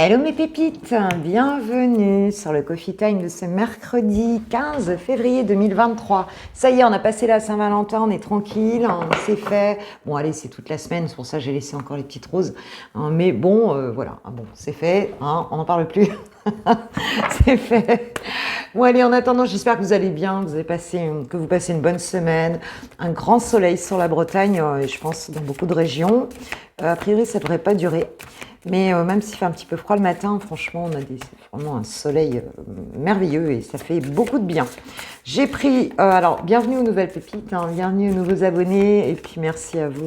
Hello mes pépites, bienvenue sur le Coffee Time de ce mercredi 15 février 2023. Ça y est, on a passé la Saint-Valentin, on est tranquille, c'est fait. Bon allez, c'est toute la semaine, c'est pour ça que j'ai laissé encore les petites roses. Mais bon, voilà, bon, c'est fait, on n'en parle plus. C'est fait. Bon allez, en attendant, j'espère que vous allez bien, que vous passez une bonne semaine. Un grand soleil sur la Bretagne, je pense dans beaucoup de régions. A priori, ça ne devrait pas durer. Mais même s'il fait un petit peu froid le matin, franchement, on a vraiment un soleil merveilleux et ça fait beaucoup de bien. J'ai pris, alors bienvenue aux nouvelles pépites, bienvenue aux nouveaux abonnés et puis merci à vous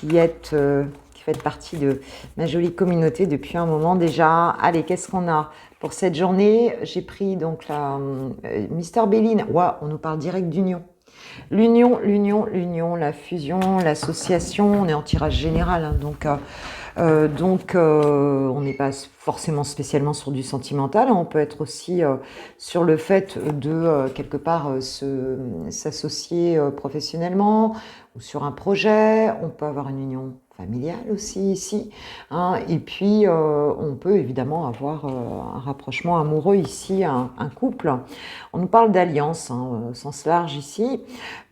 qui faites partie de ma jolie communauté depuis un moment déjà. Allez, qu'est-ce qu'on a pour cette journée? J'ai pris donc la Mister Béline. Ouais, on nous parle direct d'union. L'union, la fusion, l'association, on est en tirage général, donc on n'est pas forcément spécialement sur du sentimental, on peut être aussi sur le fait de quelque part s'associer professionnellement ou sur un projet, on peut avoir une union familiale aussi ici, et puis on peut évidemment avoir un rapprochement amoureux ici, un couple. On nous parle d'alliance au sens large ici,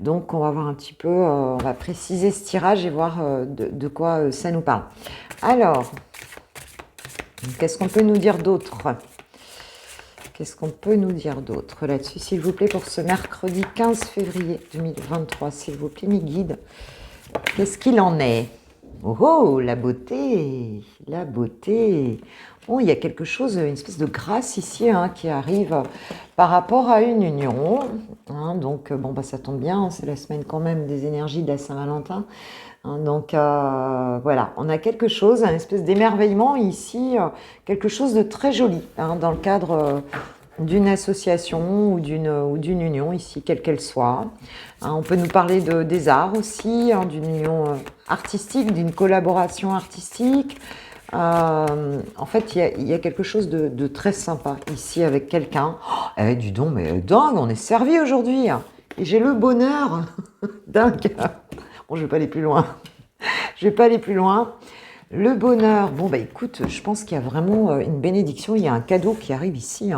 donc on va voir un petit peu, on va préciser ce tirage et voir de quoi ça nous parle. Alors, qu'est-ce qu'on peut nous dire d'autre? Qu'est-ce qu'on peut nous dire d'autre là-dessus, s'il vous plaît, pour ce mercredi 15 février 2023, s'il vous plaît, mes guides, qu'est-ce qu'il en est? Oh, la beauté, la beauté. Bon, il y a quelque chose, une espèce de grâce ici qui arrive par rapport à une union. Donc, bon, bah, ça tombe bien, c'est la semaine quand même des énergies de la Saint-Valentin. Donc, voilà, on a quelque chose, une espèce d'émerveillement ici, quelque chose de très joli dans le cadre d'une association ou d'une union ici, quelle qu'elle soit. On peut nous parler des arts aussi, d'une union artistique, d'une collaboration artistique. En fait, il y a quelque chose de très sympa ici avec quelqu'un. Oh, dis donc, mais dingue, on est servi aujourd'hui. Et j'ai le bonheur. Dingue. Bon, je vais pas aller plus loin. Je vais pas aller plus loin. Le bonheur, bon bah écoute, je pense qu'il y a vraiment une bénédiction, il y a un cadeau qui arrive ici,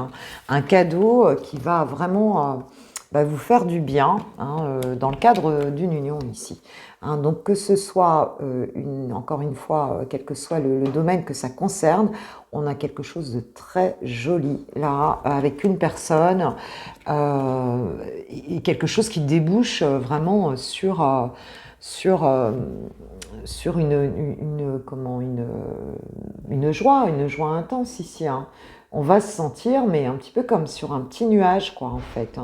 un cadeau qui va vraiment vous faire du bien dans le cadre d'une union ici. Donc que ce soit, encore une fois, quel que soit le domaine que ça concerne, on a quelque chose de très joli là, avec une personne, et quelque chose qui débouche vraiment sur une joie intense ici. On va se sentir, mais un petit peu comme sur un petit nuage, quoi, en fait.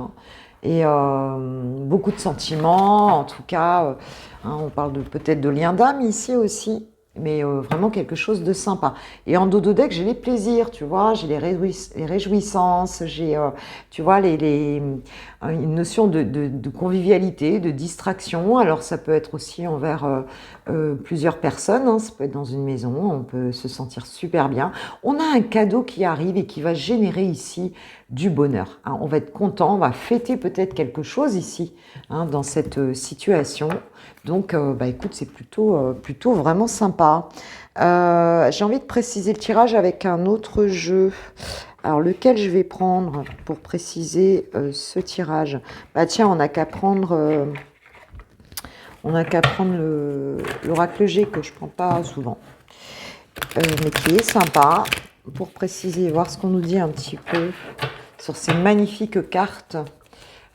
Et beaucoup de sentiments, en tout cas, on parle peut-être de lien d'âme ici aussi, mais vraiment quelque chose de sympa. Et en dododeck, j'ai les plaisirs, tu vois, j'ai les réjouissances, j'ai, tu vois, une notion de convivialité, de distraction. Alors ça peut être aussi envers plusieurs personnes, ça peut être dans une maison, on peut se sentir super bien. On a un cadeau qui arrive et qui va générer ici du bonheur. On va être content, on va fêter peut-être quelque chose ici, dans cette situation. Donc, écoute, c'est plutôt vraiment sympa. J'ai envie de préciser le tirage avec un autre jeu. Alors, lequel je vais prendre pour préciser ce tirage? Tiens, on n'a qu'à prendre l'oracle G que je prends pas souvent, mais qui est sympa pour préciser, voir ce qu'on nous dit un petit peu sur ces magnifiques cartes.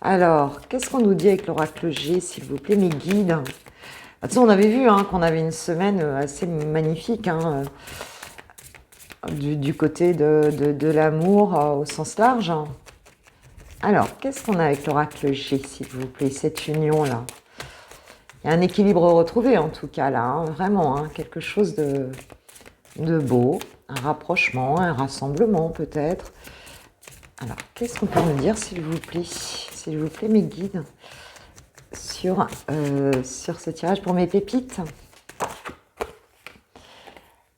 Alors, qu'est-ce qu'on nous dit avec l'oracle G, s'il vous plaît, mes guides? On avait vu qu'on avait une semaine assez magnifique du côté de l'amour au sens large. Alors, qu'est-ce qu'on a avec l'oracle G, s'il vous plaît, cette union-là? Il y a un équilibre retrouvé, en tout cas, là, vraiment, quelque chose de beau, un rapprochement, un rassemblement, peut-être. Alors, qu'est-ce qu'on peut nous dire, s'il vous plaît, mes guides, sur ce tirage pour mes pépites?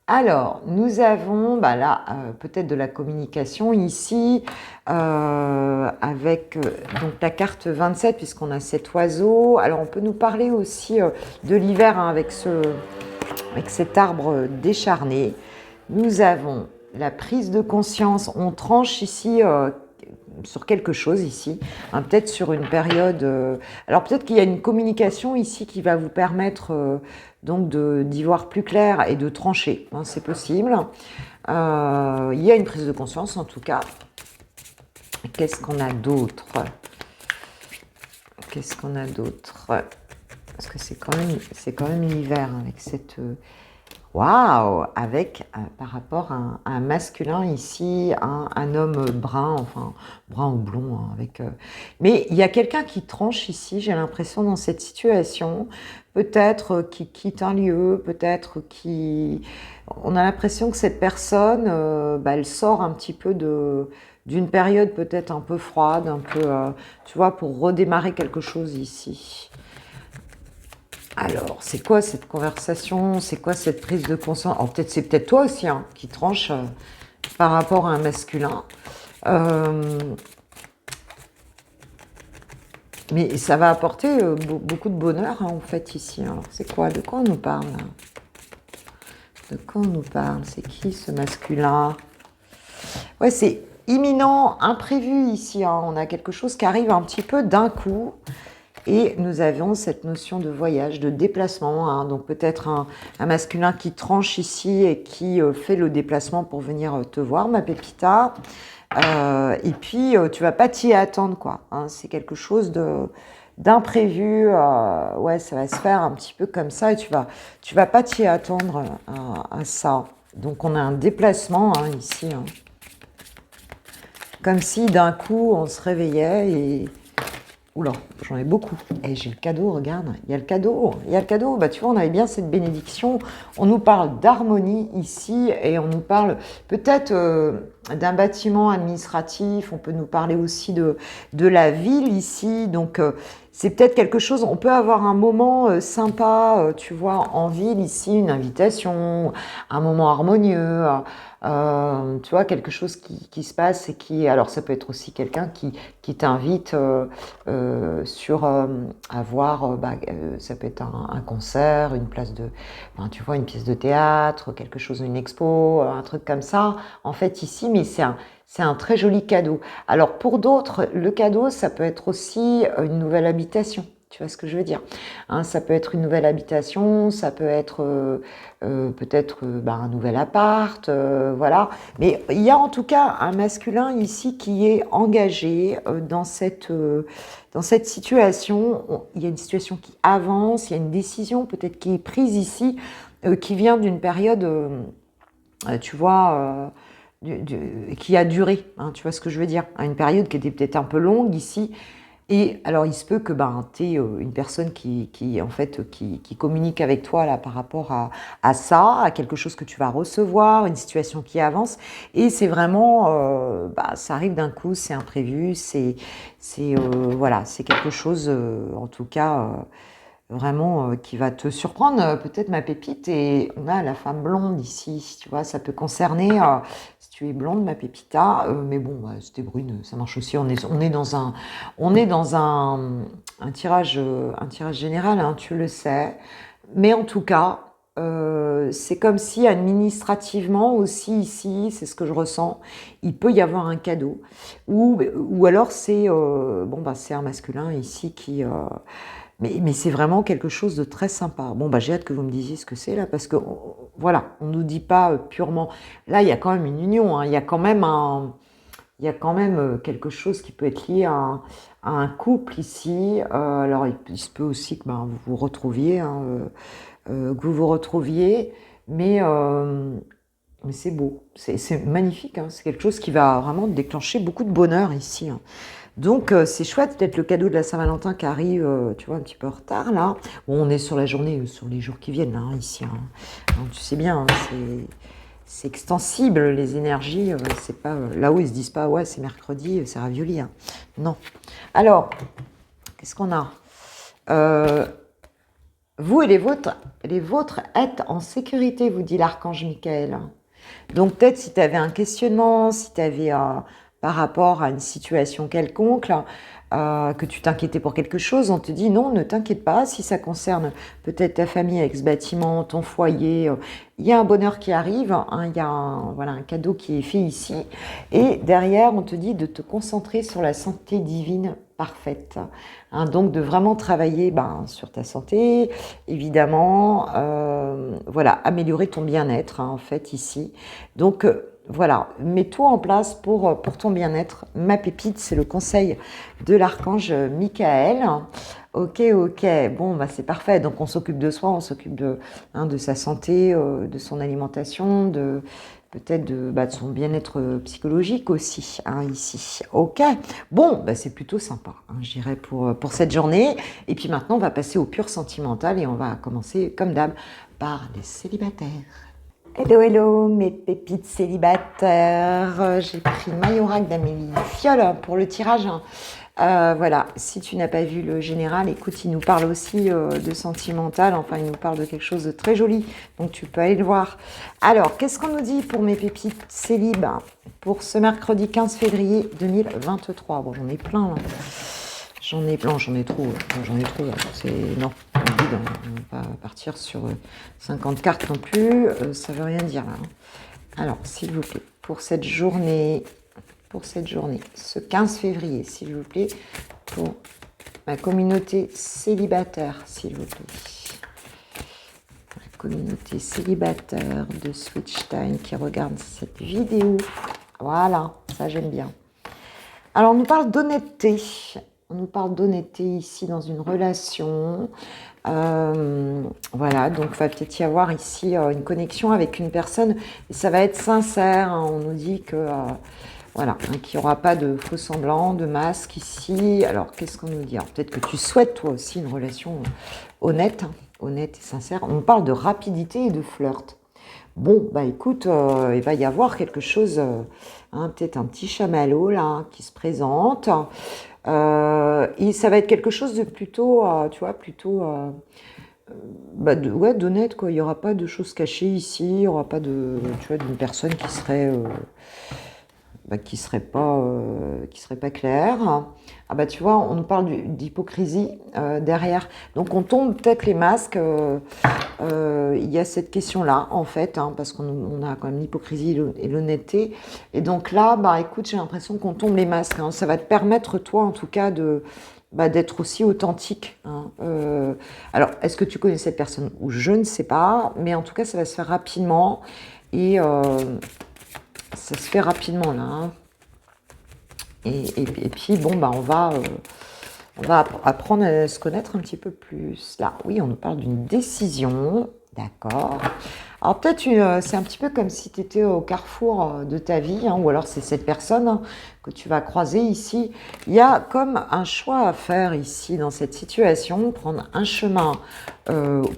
Alors, nous avons là peut-être de la communication ici avec donc la carte 27 puisqu'on a cet oiseau. Alors, on peut nous parler aussi de l'hiver avec cet arbre décharné. Nous avons la prise de conscience. On tranche ici sur quelque chose ici, hein, peut-être sur une période. Alors peut-être qu'il y a une communication ici qui va vous permettre donc d'y voir plus clair et de trancher, hein, c'est possible. Il y a une prise de conscience en tout cas. Qu'est-ce qu'on a d'autre? Qu'est-ce qu'on a d'autre? Parce que c'est quand même l'hiver avec cette... Waouh! Avec, par rapport à un masculin ici, un homme brun, enfin, brun ou blond, hein, avec... Mais il y a quelqu'un qui tranche ici, j'ai l'impression, dans cette situation. Peut-être qui quitte un lieu, peut-être qui... On a l'impression que cette personne, elle sort un petit peu d'une période peut-être un peu froide, un peu, tu vois, pour redémarrer quelque chose ici. Alors, c'est quoi cette conversation? C'est quoi cette prise de conscience? Alors, c'est peut-être toi aussi hein, qui tranche par rapport à un masculin. Mais ça va apporter beaucoup de bonheur, hein, en fait, ici. Alors, c'est quoi? De quoi on nous parle là? De quoi on nous parle? C'est qui ce masculin? Ouais, c'est imminent, imprévu ici. Hein. On a quelque chose qui arrive un petit peu d'un coup. Et nous avons cette notion de voyage, de déplacement. Hein. Donc peut-être un masculin qui tranche ici et qui fait le déplacement pour venir te voir, ma pépita. Et puis, tu vas pas t'y attendre, quoi. Hein. C'est quelque chose d'imprévu. Ouais, ça va se faire un petit peu comme ça et tu vas pas t'y attendre à ça. Donc on a un déplacement hein, ici. Hein. Comme si d'un coup on se réveillait et... Oula, j'en ai beaucoup. Et j'ai le cadeau, regarde, il y a le cadeau. Il y a le cadeau, bah tu vois, on avait bien cette bénédiction. On nous parle d'harmonie ici et on nous parle peut-être d'un bâtiment administratif. On peut nous parler aussi de la ville ici. Donc, c'est peut-être quelque chose, on peut avoir un moment sympa, tu vois, en ville ici, une invitation, un moment harmonieux. Tu vois, quelque chose qui se passe et qui... Alors, ça peut être aussi quelqu'un qui t'invite sur à voir, ça peut être un concert, une place de... tu vois, une pièce de théâtre, quelque chose, une expo, un truc comme ça. En fait, ici, mais c'est un très joli cadeau. Alors, pour d'autres, le cadeau, ça peut être aussi une nouvelle habitation. Tu vois ce que je veux dire hein, ça peut être une nouvelle habitation, ça peut être peut-être un nouvel appart, voilà. Mais il y a en tout cas un masculin ici qui est engagé dans cette situation. Il y a une situation qui avance, il y a une décision peut-être qui est prise ici, qui vient d'une période, tu vois... qui a duré, hein, tu vois ce que je veux dire, une période qui était peut-être un peu longue ici. Et alors, il se peut que tu aies une personne qui communique avec toi là, par rapport à ça, à quelque chose que tu vas recevoir, une situation qui avance. Et c'est vraiment, ça arrive d'un coup, c'est imprévu, voilà, c'est quelque chose, en tout cas, vraiment qui va te surprendre, peut-être ma pépite. Et on a la femme blonde ici, tu vois, ça peut concerner... si tu es blonde, ma pépita, mais bon, si t'es brune, ça marche aussi. On est dans un tirage général, hein, tu le sais. Mais en tout cas, c'est comme si administrativement aussi ici, c'est ce que je ressens, il peut y avoir un cadeau. Ou alors c'est c'est un masculin ici qui... Mais c'est vraiment quelque chose de très sympa. Bon, j'ai hâte que vous me disiez ce que c'est là, parce que voilà, on ne nous dit pas purement... Là, il y a quand même une union, hein, il y a quand même quelque chose qui peut être lié à un couple ici. Alors, il se peut aussi que vous vous retrouviez, hein, mais c'est beau, c'est magnifique, hein, c'est quelque chose qui va vraiment déclencher beaucoup de bonheur ici. Hein. Donc, c'est chouette, peut-être le cadeau de la Saint-Valentin qui arrive, tu vois, un petit peu en retard, là. Bon, on est sur la journée, sur les jours qui viennent, là, ici. Hein. Donc, tu sais bien, hein, c'est extensible, les énergies. C'est pas... là-haut, ils se disent pas, ouais, c'est mercredi, c'est ravioli. Hein. Non. Alors, qu'est-ce qu'on a vous et les vôtres êtes en sécurité, vous dit l'archange Michael. Donc, peut-être si tu avais un questionnement, si tu avais par rapport à une situation quelconque, là, que tu t'inquiétais pour quelque chose, on te dit non, ne t'inquiète pas, si ça concerne peut-être ta famille avec ce bâtiment, ton foyer, il y a un bonheur qui arrive, hein, il y a voilà, un cadeau qui est fait ici. Et derrière, on te dit de te concentrer sur la santé divine parfaite. Hein, donc de vraiment travailler sur ta santé, évidemment, voilà, améliorer ton bien-être, hein, en fait, ici. Donc, voilà, mets-toi en place pour ton bien-être. Ma pépite, c'est le conseil de l'archange Michael. Ok, ok, bon, c'est parfait. Donc, on s'occupe de soi, on s'occupe de sa santé, de son alimentation, peut-être de son bien-être psychologique aussi, hein, ici. Ok, bon, c'est plutôt sympa, hein, je dirais, pour cette journée. Et puis maintenant, on va passer au pur sentimental et on va commencer, comme d'hab, par les célibataires. Hello, hello, mes pépites célibataires. J'ai pris Mayorak d'Amélie Fiole pour le tirage. Voilà, si tu n'as pas vu le général, écoute, il nous parle aussi de sentimental, enfin il nous parle de quelque chose de très joli, donc tu peux aller le voir. Alors, qu'est-ce qu'on nous dit pour mes pépites célib pour ce mercredi 15 février 2023? Bon, j'en ai plein là. J'en ai trop. C'est non, on va pas partir sur 50 cartes non plus, ça veut rien dire là. Alors, s'il vous plaît, pour cette journée, ce 15 février, s'il vous plaît, pour ma communauté célibataire, s'il vous plaît. La communauté célibataire de Switch Time qui regarde cette vidéo. Voilà, ça j'aime bien. Alors, on nous parle d'honnêteté. On nous parle d'honnêteté ici dans une relation. Voilà, donc il va peut-être y avoir ici une connexion avec une personne. Et ça va être sincère. Hein. On nous dit que voilà, hein, qu'il n'y aura pas de faux semblants, de masque ici. Alors, qu'est-ce qu'on nous dit? Peut-être que tu souhaites toi aussi une relation honnête, hein, honnête et sincère. On parle de rapidité et de flirt. Bon, écoute, il va y avoir quelque chose, hein, peut-être un petit chamallow là qui se présente. Et ça va être quelque chose de plutôt, tu vois, plutôt d'honnête, quoi. Il n'y aura pas de choses cachées ici, il n'y aura pas d'une personne qui serait pas claire. Tu vois, on nous parle d'hypocrisie derrière. Donc on tombe peut-être les masques. Il y a cette question-là, en fait, hein, parce qu'on a quand même l'hypocrisie et l'honnêteté. Et donc là, écoute, j'ai l'impression qu'on tombe les masques. Hein. Ça va te permettre, toi, en tout cas, d'être aussi authentique. Hein. Alors, est-ce que tu connais cette personne? Ou je ne sais pas, mais en tout cas, ça va se faire rapidement. Et ça se fait rapidement, là. Hein. Et puis, bon, on va apprendre à se connaître un petit peu plus. Là, oui, on nous parle d'une décision. D'accord. Alors, peut-être, c'est un petit peu comme si tu étais au carrefour de ta vie, hein, ou alors c'est cette personne, hein, que tu vas croiser ici. Il y a comme un choix à faire ici, dans cette situation, prendre un chemin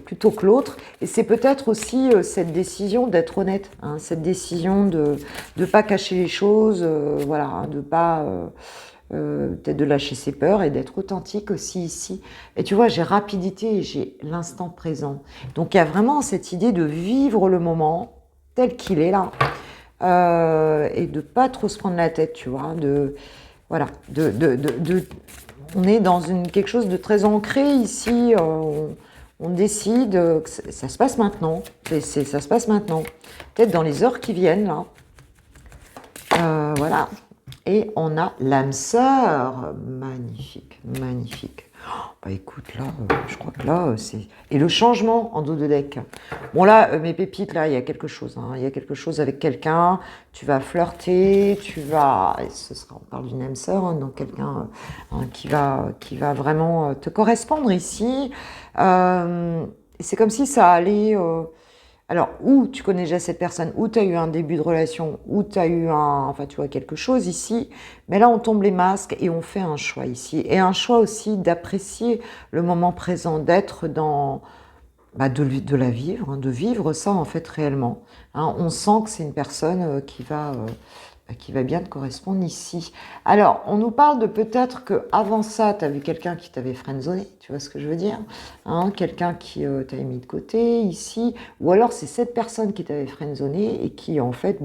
plutôt que l'autre. Et c'est peut-être aussi cette décision d'être honnête, hein, cette décision de ne pas cacher les choses, voilà, hein, de pas... peut-être de lâcher ses peurs et d'être authentique aussi ici. Et tu vois, j'ai rapidité et j'ai l'instant présent. Donc il y a vraiment cette idée de vivre le moment tel qu'il est là et de pas trop se prendre la tête, tu vois. Voilà, on est dans quelque chose de très ancré ici. On décide que ça se passe maintenant. Ça se passe maintenant. Peut-être dans les heures qui viennent là. Voilà. Et on a l'âme sœur. Magnifique, magnifique. Écoute, là, je crois que là, c'est... Et le changement en dos de deck. Bon, là, mes pépites, là, il y a quelque chose. Hein. Il y a quelque chose avec quelqu'un. Tu vas flirter, on parle d'une âme sœur, hein, donc quelqu'un qui va vraiment te correspondre ici. Et c'est comme si ça allait... Alors, ou tu connais déjà cette personne, ou tu as eu un début de relation, ou tu as eu quelque chose ici. Mais là, on tombe les masques et on fait un choix ici. Et un choix aussi d'apprécier le moment présent, d'être dans... de la vivre, hein, de vivre ça en fait réellement. Hein, on sent que c'est une personne qui va bien te correspondre ici. Alors, on nous parle de peut-être qu'avant ça, tu as vu quelqu'un qui t'avait friendzoné, tu vois ce que je veux dire, hein, quelqu'un qui t'avait mis de côté ici, ou alors c'est cette personne qui t'avait friendzoné et qui en fait,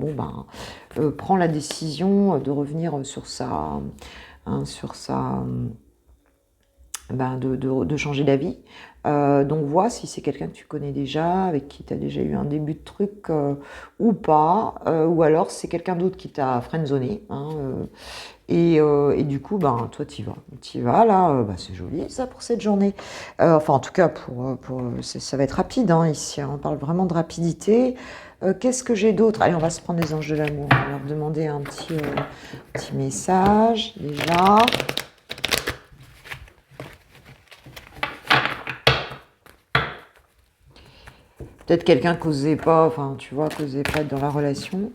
prend la décision de revenir sur hein, sur sa... de changer d'avis. Donc vois si c'est quelqu'un que tu connais déjà, avec qui tu as déjà eu un début de truc ou pas, ou alors c'est quelqu'un d'autre qui t'a friendzoné, hein, et du coup, ben, toi, t'y vas là, c'est joli ça pour cette journée. Enfin, en tout cas, ça va être rapide hein, ici, hein, on parle vraiment de rapidité. Qu'est-ce que j'ai d'autre? Allez, on va se prendre les anges de l'amour, on va leur demander un petit message déjà. Peut-être quelqu'un causait pas, enfin, tu vois, causait pas être dans la relation.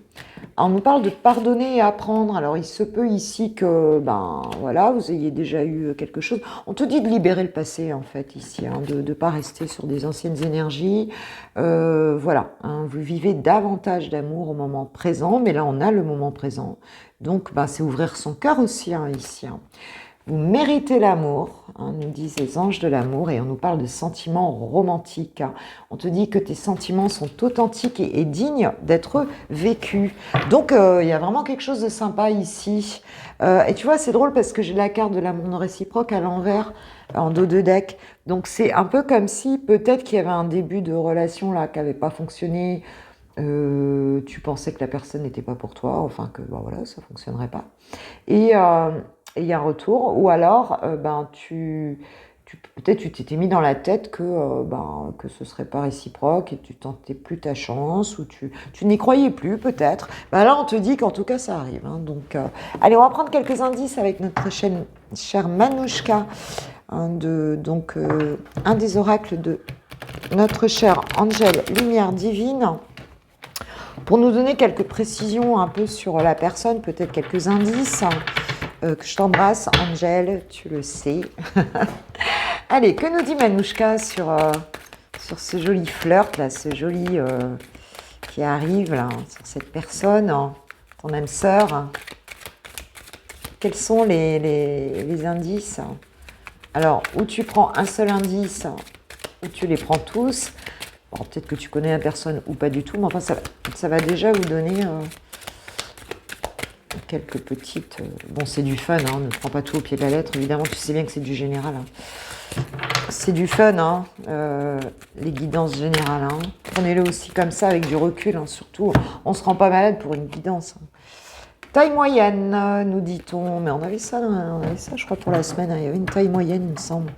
Alors, on nous parle de pardonner et apprendre. Alors, il se peut ici que, ben, voilà, vous ayez déjà eu quelque chose. On te dit de libérer le passé, en fait, ici, hein, de ne pas rester sur des anciennes énergies. Voilà, hein, vous vivez davantage d'amour au moment présent, mais là, on a le moment présent. Donc, ben, c'est ouvrir son cœur aussi, hein, ici. Hein. Vous méritez l'amour, hein, nous disent les anges de l'amour, et on nous parle de sentiments romantiques. Hein. On te dit que tes sentiments sont authentiques et dignes d'être vécus. Donc, il y a vraiment quelque chose de sympa ici. Et tu vois, c'est drôle parce que j'ai la carte de l'amour non réciproque à l'envers, en dos de deck. Donc, c'est un peu comme si peut-être qu'il y avait un début de relation là qui n'avait pas fonctionné. Tu pensais que la personne n'était pas pour toi, enfin que ben, voilà, ça ne fonctionnerait pas. Et il y a un retour, ou alors peut-être tu t'étais mis dans la tête que ce serait pas réciproque et tu tentais plus ta chance ou tu n'y croyais plus peut-être. Ben là on te dit qu'en tout cas ça arrive. Hein. Donc allez, on va prendre quelques indices avec notre chère Manouchka, hein, un des oracles de notre chère Angèle Lumière Divine. Pour nous donner quelques précisions un peu sur la personne, peut-être quelques indices, que je t'embrasse, Angèle, tu le sais. Allez, que nous dit Manouchka sur ce joli flirt, là, ce joli qui arrive là, sur cette personne, ton âme sœur? Quels sont les indices? Alors, où tu prends un seul indice, ou tu les prends tous. Bon, peut-être que tu connais la personne ou pas du tout, mais enfin, ça va déjà vous donner quelques petites... Bon, c'est du fun, hein, ne prends pas tout au pied de la lettre, évidemment, tu sais bien que c'est du général. Hein. C'est du fun, hein, les guidances générales. Hein. Prenez-le aussi comme ça, avec du recul, hein, surtout. On se rend pas malade pour une guidance. Hein. Taille moyenne, nous dit-on, mais on avait ça, je crois, pour la semaine. Hein. Il y avait une taille moyenne, il me semble.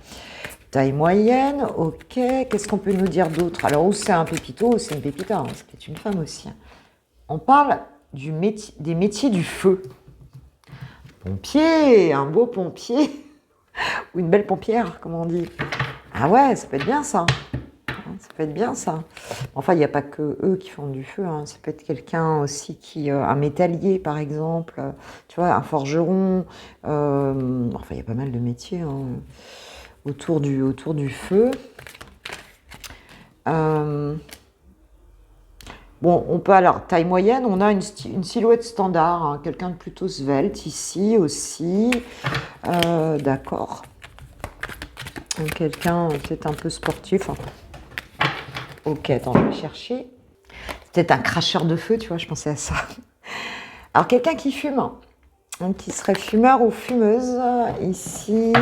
Taille moyenne, ok. Qu'est-ce qu'on peut nous dire d'autre? Alors, ou c'est un pépito, ou c'est une pépita. Hein. C'est peut-être une femme aussi. Hein. On parle des métiers du feu. Pompier, un beau pompier. Ou une belle pompière, comme on dit. Ah ouais, ça peut être bien ça. Ça peut être bien ça. Enfin, il n'y a pas que eux qui font du feu. Hein. Ça peut être quelqu'un aussi un métallier, par exemple. Tu vois, un forgeron. Enfin, il y a pas mal de métiers. Hein. Autour du feu. Bon, on peut alors, taille moyenne, on a une silhouette standard, hein, quelqu'un de plutôt svelte ici aussi. D'accord. Quelqu'un peut-être un peu sportif. Hein. Ok, attends, je vais chercher. Peut-être un cracheur de feu, tu vois, je pensais à ça. Alors, quelqu'un qui fume. Donc, qui serait fumeur ou fumeuse ici.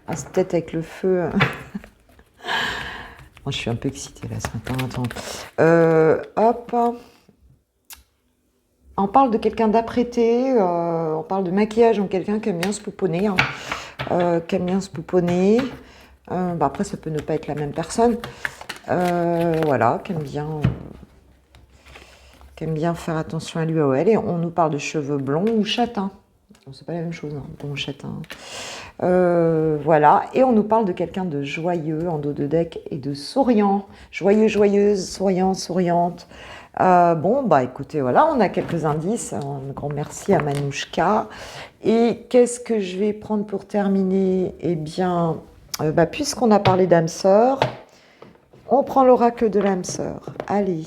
Ah, c'est peut-être avec le feu. Moi, je suis un peu excitée là ce matin. Attends. Hop. On parle de quelqu'un d'apprêté. On parle de maquillage, donc quelqu'un qui aime bien se pouponner. Hein. Qui aime bien se pouponner. Après, ça peut ne pas être la même personne. Voilà, qui aime bien faire attention à lui ou à elle. Et on nous parle de cheveux blonds ou châtains. C'est pas la même chose, hein, blond ou châtain. Voilà, et on nous parle de quelqu'un de joyeux en dos de deck et de souriant. Joyeux, joyeuse, souriant, souriante. Écoutez, voilà, on a quelques indices. Un grand merci à Manouchka. Et qu'est-ce que je vais prendre pour terminer? Eh bien, puisqu'on a parlé d'âme sœur, on prend l'oracle de l'âme sœur. Allez.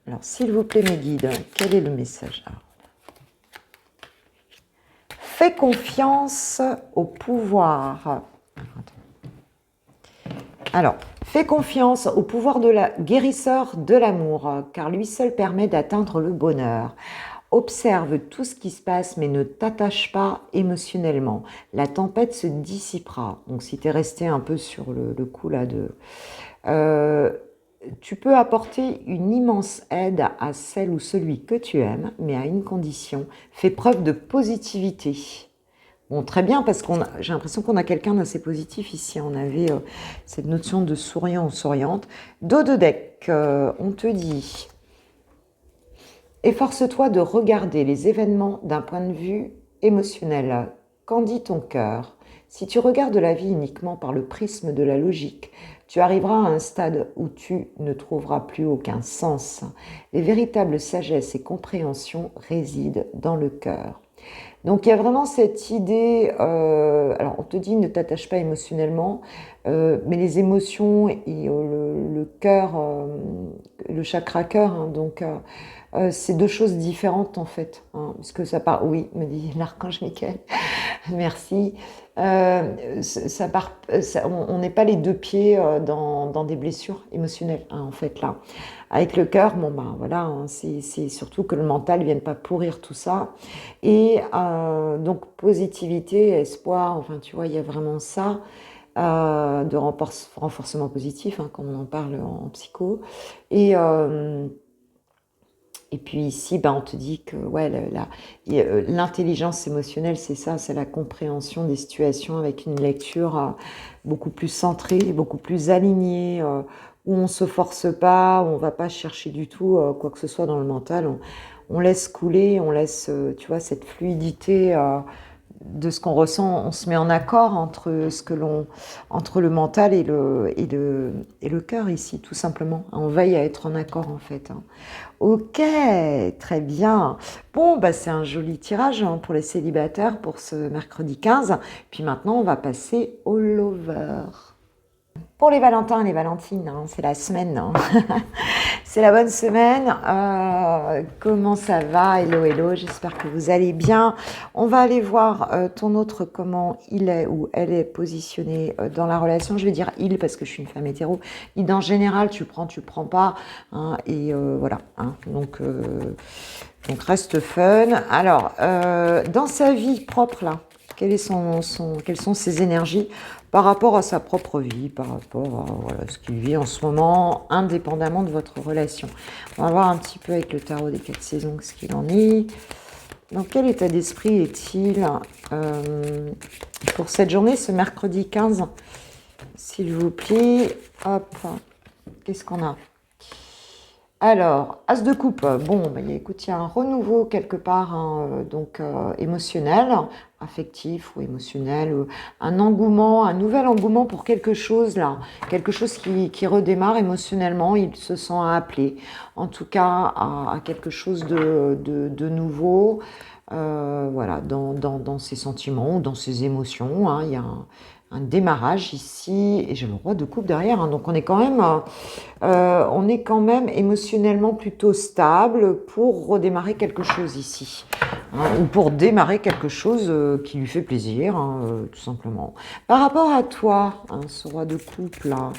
Alors, s'il vous plaît, mes guides, quel est le message? Fais confiance au pouvoir. Alors, fais confiance au pouvoir de la guérisseur de l'amour, car lui seul permet d'atteindre le bonheur. Observe tout ce qui se passe, mais ne t'attache pas émotionnellement. La tempête se dissipera. Donc, si tu es resté un peu sur le coup là tu peux apporter une immense aide à celle ou celui que tu aimes, mais à une condition. Fais preuve de positivité. Bon, très bien, parce j'ai l'impression qu'on a quelqu'un d'assez positif ici. On avait cette notion de souriant ou souriante. Dos de deck, on te dit... Efforce-toi de regarder les événements d'un point de vue émotionnel. Qu'en dit ton cœur? Si tu regardes la vie uniquement par le prisme de la logique, tu arriveras à un stade où tu ne trouveras plus aucun sens. Les véritables sagesse et compréhension résident dans le cœur. Donc il y a vraiment cette idée, alors on te dit ne t'attache pas émotionnellement, mais les émotions et le cœur, le chakra cœur, hein, donc c'est deux choses différentes en fait, hein, puisque ça part, oui, me dit l'archange Michael, merci. On n'est pas les deux pieds dans des blessures émotionnelles, hein, en fait là. Avec le cœur, bon ben voilà, hein, c'est surtout que le mental ne vienne pas pourrir tout ça. Et donc positivité, espoir, enfin tu vois, il y a vraiment ça. De renforcement positif, hein, comme on en parle en psycho. Et puis ici, ben, on te dit que ouais, l'intelligence émotionnelle, c'est ça, c'est la compréhension des situations avec une lecture beaucoup plus centrée, beaucoup plus alignée, où on ne se force pas, où on ne va pas chercher du tout quoi que ce soit dans le mental. On laisse couler, on laisse, tu vois, cette fluidité de ce qu'on ressent, on se met en accord entre le mental et le cœur ici, tout simplement. On veille à être en accord en fait. Hein. Ok, très bien. Bon, bah c'est un joli tirage hein, pour les célibataires pour ce mercredi 15. Puis maintenant, on va passer au lover. Pour les Valentins et les Valentines, hein, c'est la semaine. Hein. C'est la bonne semaine. Comment ça va? Hello, hello, j'espère que vous allez bien. On va aller voir ton autre, comment il est ou elle est positionnée dans la relation. Je vais dire il parce que je suis une femme hétéro. Il, en général, tu prends pas. Hein, et voilà. Hein, donc reste fun. Alors, dans sa vie propre, là, quelles sont ses énergies par rapport à sa propre vie, par rapport à voilà, ce qu'il vit en ce moment, indépendamment de votre relation. On va voir un petit peu avec le tarot des 4 saisons ce qu'il en est. Dans quel état d'esprit est-il pour cette journée, ce mercredi 15, s'il vous plaît. Hop, qu'est-ce qu'on a? Alors, As de coupe, bon, bah, écoute, il y a un renouveau quelque part, hein, donc émotionnel, affectif ou émotionnel, un engouement, un nouvel engouement pour quelque chose là, quelque chose qui redémarre émotionnellement, il se sent appelé, en tout cas à quelque chose de nouveau, voilà, dans ses sentiments, dans ses émotions, hein, il y a un démarrage ici, et j'ai le roi de coupe derrière, hein, donc on est quand même émotionnellement plutôt stable pour redémarrer quelque chose ici, hein, ou pour démarrer quelque chose qui lui fait plaisir, hein, tout simplement. Par rapport à toi, hein, ce roi de coupe là,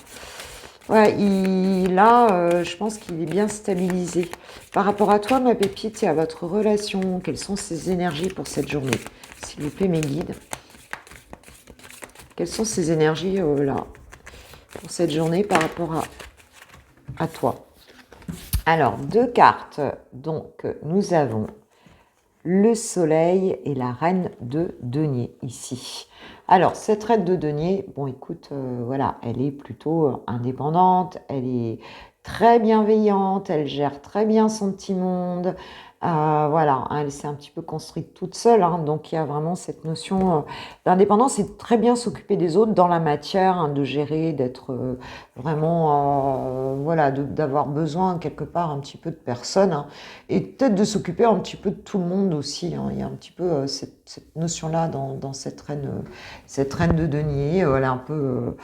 ouais, je pense qu'il est bien stabilisé. Par rapport à toi, ma pépite, et à votre relation, quelles sont ses énergies pour cette journée? S'il vous plaît, mes guides. Quelles sont ces énergies là pour cette journée par rapport à toi? Alors, 2 cartes. Donc, nous avons le soleil et la reine de denier ici. Alors, cette reine de denier, bon, écoute, voilà, elle est plutôt indépendante, elle est très bienveillante, elle gère très bien son petit monde. Voilà, elle s'est un petit peu construite toute seule, hein, donc il y a vraiment cette notion d'indépendance et de très bien s'occuper des autres dans la matière, hein, de gérer, d'être vraiment, voilà, d'avoir besoin quelque part un petit peu de personne, hein, et peut-être de s'occuper un petit peu de tout le monde aussi. Hein. Il y a un petit peu cette notion-là dans cette reine de denier, elle est un peu...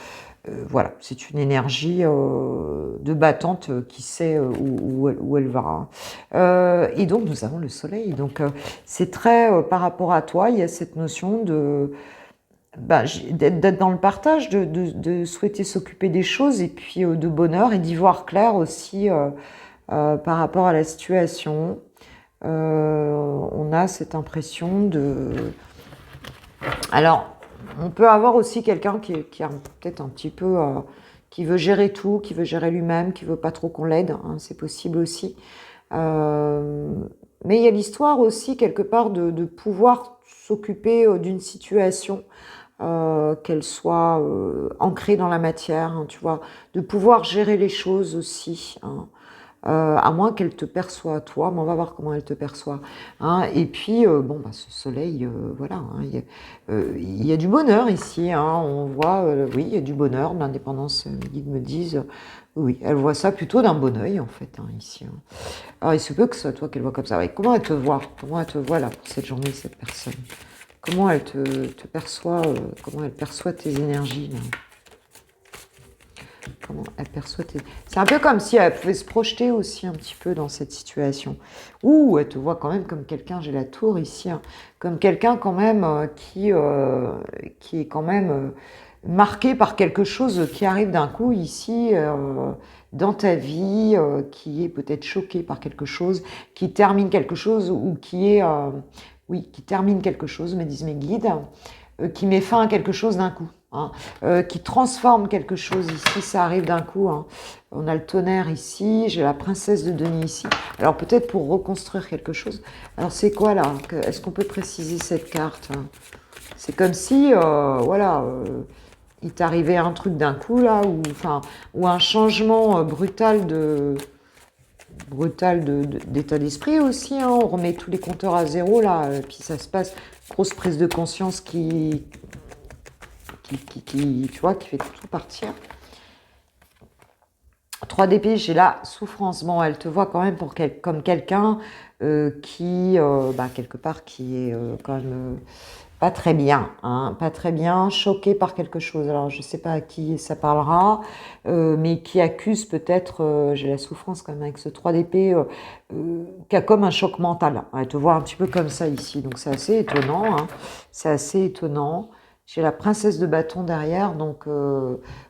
voilà, c'est une énergie de battante qui sait où elle va. Hein. Et donc, nous avons le soleil. Donc, c'est très, par rapport à toi, il y a cette notion d'être dans le partage, de souhaiter s'occuper des choses et puis de bonheur et d'y voir clair aussi par rapport à la situation. On a cette impression de... Alors, on peut avoir aussi quelqu'un qui a peut-être un petit peu... qui veut gérer tout, qui veut gérer lui-même, qui veut pas trop qu'on l'aide, hein, c'est possible aussi. Mais il y a l'histoire aussi, quelque part, de pouvoir s'occuper d'une situation, qu'elle soit ancrée dans la matière, hein, tu vois, de pouvoir gérer les choses aussi, hein. À moins qu'elle te perçoit toi, mais on va voir comment elle te perçoit, hein. Et puis, bon, bah, ce soleil, voilà, hein, il y a du bonheur ici, hein, on voit, oui, il y a du bonheur, de l'indépendance, mes guides me disent, oui, elle voit ça plutôt d'un bon œil, en fait, hein, ici, hein. Alors, il se peut que ce soit toi qu'elle voit comme ça. Ouais, comment elle te voit? Comment elle te voit, là, pour cette journée, cette personne? Comment elle te perçoit, comment elle perçoit tes énergies, là? Comment elle perçoit tes... C'est un peu comme si elle pouvait se projeter aussi un petit peu dans cette situation. Ouh, elle te voit quand même comme quelqu'un, j'ai la tour ici, hein, comme quelqu'un quand même qui est quand même marqué par quelque chose qui arrive d'un coup ici dans ta vie, qui est peut-être choqué par quelque chose, qui termine quelque chose ou qui est... oui, qui termine quelque chose, me disent mes guides, qui met fin à quelque chose d'un coup, hein, qui transforme quelque chose ici, ça arrive d'un coup, hein. On a le tonnerre ici, j'ai la princesse de denier ici. Alors peut-être pour reconstruire quelque chose. Alors c'est quoi là? Est-ce qu'on peut préciser cette carte, hein? C'est comme si, voilà, il t'arrivait un truc d'un coup là, ou un changement d'état d'esprit aussi, hein. On remet tous les compteurs à zéro là, et puis ça se passe, grosse prise de conscience tu vois, qui fait tout partir. 3 d'épée, j'ai la souffrance. Bon, elle te voit quand même comme quelqu'un qui, quelque part, qui est quand même pas très bien, hein, pas très bien, choqué par quelque chose. Alors, je ne sais pas à qui ça parlera, mais qui accuse peut-être, j'ai la souffrance quand même avec ce 3 d'épée, qui a comme un choc mental. Elle te voit un petit peu comme ça ici, donc c'est assez étonnant, hein, c'est assez étonnant. J'ai la princesse de bâton derrière, donc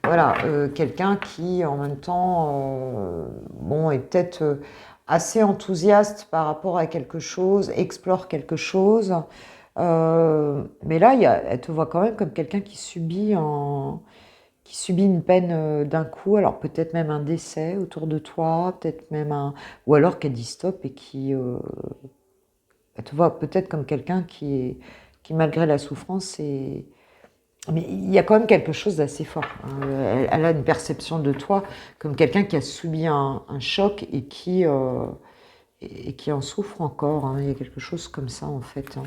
voilà, quelqu'un qui en même temps bon, est peut-être assez enthousiaste par rapport à quelque chose, explore quelque chose. Mais là, elle te voit quand même comme quelqu'un qui subit une peine d'un coup, alors peut-être même un décès autour de toi, peut-être même ou alors qu'elle dit stop et elle te voit peut-être comme quelqu'un qui malgré la souffrance mais il y a quand même quelque chose d'assez fort, hein. Elle a une perception de toi comme quelqu'un qui a subi un choc et qui en souffre encore, hein. Il y a quelque chose comme ça en fait, hein.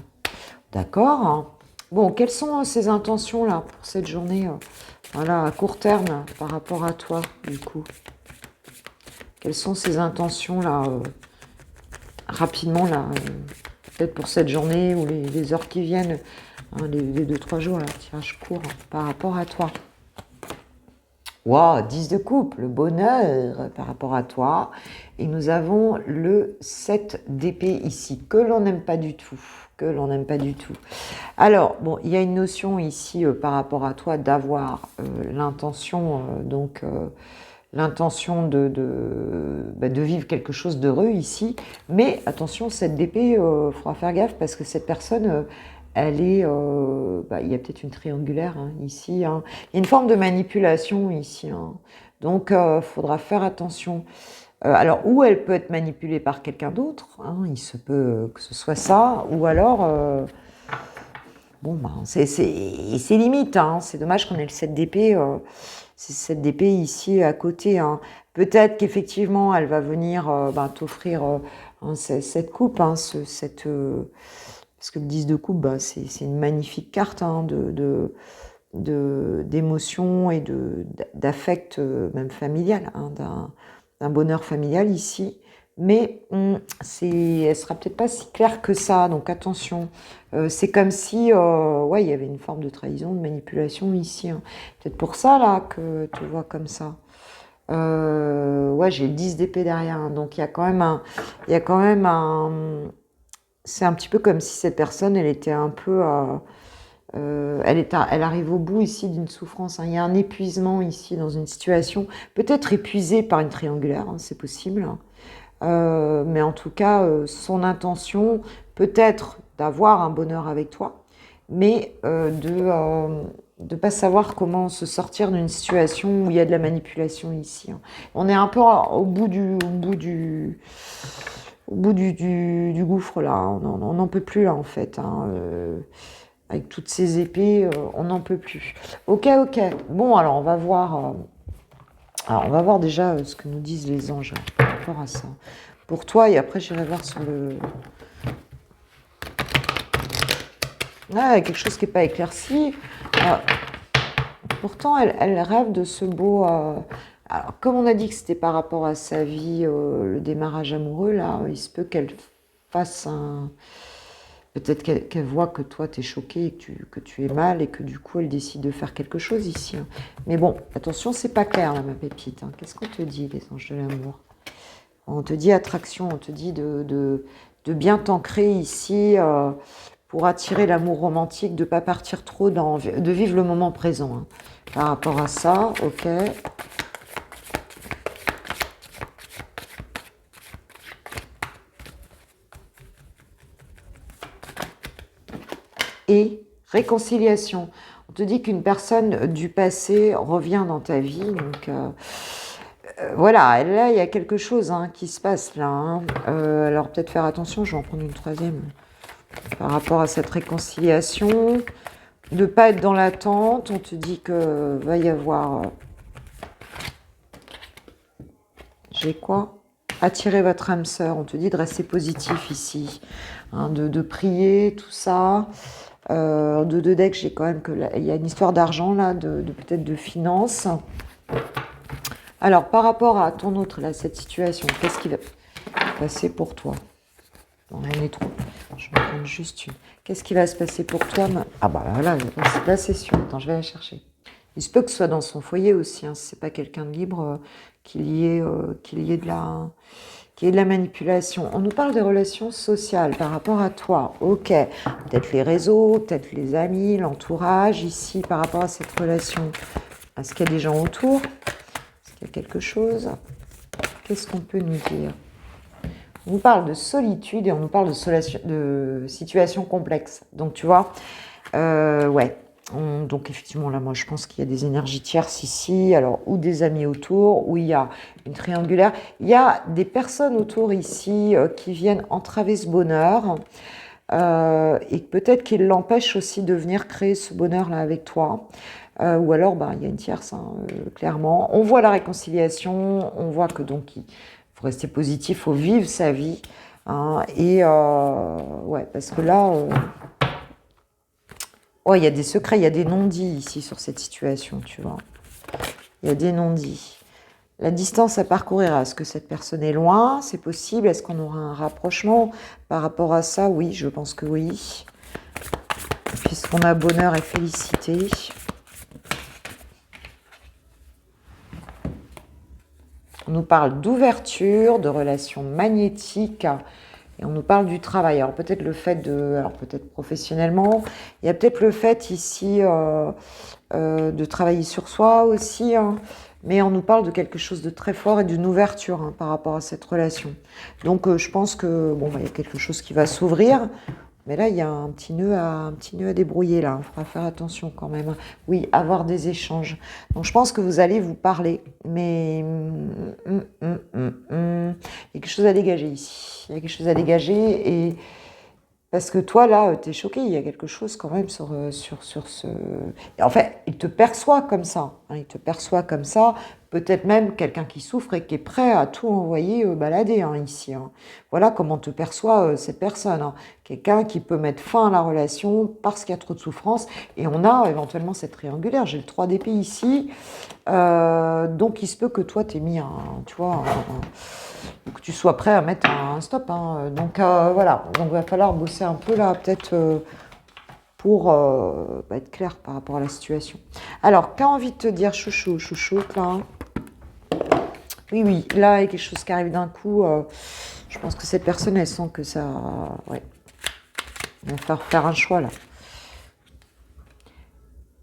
D'accord, hein. Bon, quelles sont ces intentions là pour cette journée, voilà, à court terme par rapport à toi du coup? Quelles sont ces intentions là rapidement là, peut-être pour cette journée ou les heures qui viennent, hein, les 2-3 jours là, tirage court, hein, par rapport à toi? Wow, 10 de coupe, le bonheur par rapport à toi. Et nous avons le 7 d'épée ici, que l'on n'aime pas du tout. Que l'on n'aime pas du tout. Alors, bon, il y a une notion ici par rapport à toi d'avoir l'intention, l'intention de vivre quelque chose d'heureux ici. Mais attention, 7 d'épée, il faudra faire gaffe parce que cette personne... elle est, il y a peut-être une triangulaire hein, ici, hein. Il y a une forme de manipulation ici, hein. Donc il faudra faire attention. Alors, ou elle peut être manipulée par quelqu'un d'autre, hein, il se peut que ce soit ça, ou alors, bon, c'est limite, hein, c'est dommage qu'on ait le 7 d'épée, c'est 7 d'épée ici à côté, hein. Peut-être qu'effectivement, elle va venir t'offrir cette coupe, hein, parce que le 10 de coupe, c'est une magnifique carte hein, d'émotion et d'affect même familial, hein, d'un bonheur familial ici. Mais elle sera peut-être pas si claire que ça, donc attention. C'est comme si ouais, il y avait une forme de trahison, de manipulation ici, hein. Peut-être pour ça là que tu vois comme ça. Ouais, j'ai le 10 d'épée derrière, hein, donc il y a quand même c'est un petit peu comme si cette personne, elle était un peu... elle arrive au bout ici d'une souffrance, hein. Il y a un épuisement ici dans une situation, peut-être épuisée par une triangulaire, hein, c'est possible, hein. Mais en tout cas, son intention peut-être d'avoir un bonheur avec toi, mais de pas savoir comment se sortir d'une situation où il y a de la manipulation ici, hein. On est un peu au bout du gouffre là, hein. On n'en peut plus là en fait, hein. Avec toutes ces épées, on n'en peut plus. Ok, ok. Bon, alors on va voir déjà ce que nous disent les anges par rapport à ça. Pour toi, et après j'irai voir sur le... Ah, quelque chose qui n'est pas éclairci. Pourtant, elle rêve de ce beau... Alors, comme on a dit que c'était par rapport à sa vie, le démarrage amoureux, là, il se peut qu'elle fasse un... Peut-être qu'elle voit que toi, tu es choqué, que tu es mal, et que du coup, elle décide de faire quelque chose ici, hein. Mais bon, attention, c'est pas clair, là, ma pépite, hein. Qu'est-ce qu'on te dit, les anges de l'amour? On te dit attraction, on te dit de bien t'ancrer ici pour attirer l'amour romantique, de ne pas partir trop de vivre le moment présent, hein. Par rapport à ça, ok. Et réconciliation. On te dit qu'une personne du passé revient dans ta vie, donc voilà, là il y a quelque chose, hein, qui se passe là, hein. Alors peut-être faire attention, je vais en prendre une troisième par rapport à cette réconciliation, de ne pas être dans l'attente. On te dit que va y avoir... J'ai quoi? Attirer votre âme sœur. On te dit de rester positif ici, hein, de prier, tout ça. De deux decks, j'ai quand même que il y a une histoire d'argent là, peut-être de finances. Alors, par rapport à ton autre, là, cette situation, qu'est-ce qui va passer pour toi? Non, on est trop. Je vais prendre juste une. Qu'est-ce qui va se passer pour toi? Ah bah là, c'est sûr. Attends, je vais la chercher. Il se peut que ce soit dans son foyer aussi, hein, si c'est pas quelqu'un de libre, qu'il y ait de la manipulation. On nous parle des relations sociales par rapport à toi. Ok, peut-être les réseaux, peut-être les amis, l'entourage ici par rapport à cette relation. Est-ce qu'il y a des gens autour? Est-ce qu'il y a quelque chose? Qu'est-ce qu'on peut nous dire? On nous parle de solitude et on nous parle de situations complexes. Donc tu vois, ouais. Donc effectivement là, moi je pense qu'il y a des énergies tierces ici, alors ou des amis autour, ou il y a une triangulaire. Il y a des personnes autour ici qui viennent entraver ce bonheur et peut-être qu'ils l'empêchent aussi de venir créer ce bonheur là avec toi. Ou alors il y a une tierce, hein, clairement. On voit la réconciliation, on voit que donc il faut rester positif, il faut vivre sa vie, hein, et ouais, parce que là... Oh, il y a des secrets, il y a des non-dits ici sur cette situation, tu vois. Il y a des non-dits. La distance à parcourir, est-ce que cette personne est loin? C'est possible? Est-ce qu'on aura un rapprochement par rapport à ça? Oui, je pense que oui. Puisqu'on a bonheur et félicité. On nous parle d'ouverture, de relations magnétiques. Et on nous parle du travail. Alors peut-être le fait alors peut-être professionnellement, il y a peut-être le fait ici de travailler sur soi aussi, hein, mais on nous parle de quelque chose de très fort et d'une ouverture, hein, par rapport à cette relation. Donc je pense que bon, il y a quelque chose qui va s'ouvrir, mais là il y a un petit nœud à débrouiller là. Il faudra faire attention quand même. Oui, avoir des échanges. Donc je pense que vous allez vous parler, mais il y a quelque chose à dégager ici. Il y a quelque chose à dégager et parce que toi, là, tu es choqué, il y a quelque chose quand même sur ce... Et en fait, il te perçoit comme ça, hein, il te perçoit comme ça, peut-être même quelqu'un qui souffre et qui est prêt à tout envoyer balader, hein, ici, hein. Voilà comment te perçoit cette personne, hein. Quelqu'un qui peut mettre fin à la relation parce qu'il y a trop de souffrance, et on a éventuellement cette triangulaire, j'ai le 3 d'épée ici, donc il se peut que toi, t'aies mis tu vois, que tu sois prêt à mettre un stop, hein. Donc voilà, donc il va falloir bosser un peu là, peut-être pour être clair par rapport à la situation. Alors, qu'a envie de te dire chouchou, chouchoute là? Oui, oui, là, il y a quelque chose qui arrive d'un coup. Je pense que cette personne, elle sent que ça... Ouais, il va falloir faire un choix là.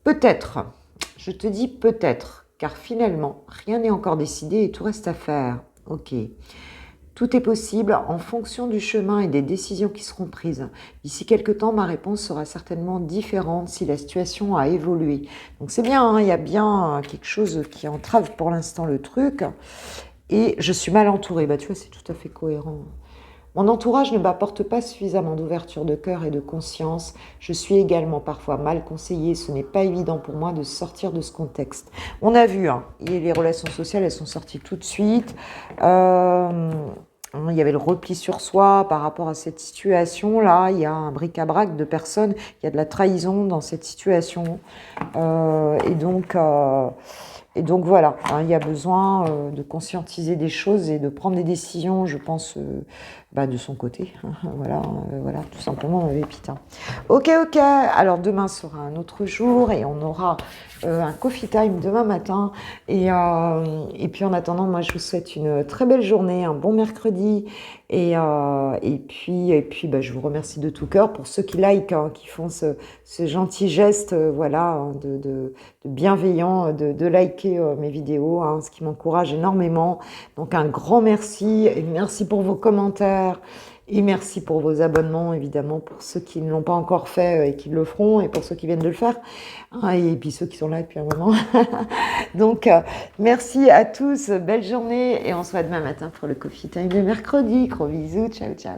Peut-être, je te dis peut-être, car finalement, rien n'est encore décidé et tout reste à faire. Ok. Tout est possible en fonction du chemin et des décisions qui seront prises. D'ici quelques temps, ma réponse sera certainement différente si la situation a évolué. Donc c'est bien, hein, il y a bien quelque chose qui entrave pour l'instant le truc. Et je suis mal entourée. Bah, tu vois, c'est tout à fait cohérent. Mon entourage ne m'apporte pas suffisamment d'ouverture de cœur et de conscience. Je suis également parfois mal conseillée. Ce n'est pas évident pour moi de sortir de ce contexte. On a vu, hein, et les relations sociales, elles sont sorties tout de suite. Il y avait le repli sur soi par rapport à cette situation-là. Il y a un bric-à-brac de personnes. Il y a de la trahison dans cette situation. Et donc voilà, hein, il y a besoin de conscientiser des choses et de prendre des décisions, je pense, de son côté. Voilà, tout simplement, ma pépite. Ok, alors demain sera un autre jour et on aura un coffee time demain matin. Et puis en attendant, moi je vous souhaite une très belle journée, un bon mercredi. Et puis je vous remercie de tout cœur pour ceux qui like, hein, qui font ce gentil geste, de bienveillant, de liker mes vidéos, hein, ce qui m'encourage énormément. Donc un grand merci et merci pour vos commentaires et merci pour vos abonnements, évidemment, pour ceux qui ne l'ont pas encore fait et qui le feront, et pour ceux qui viennent de le faire, hein, et puis ceux qui sont là depuis un moment. Donc merci à tous, belle journée et on se voit demain matin pour le coffee time de mercredi. Gros bisous, ciao ciao.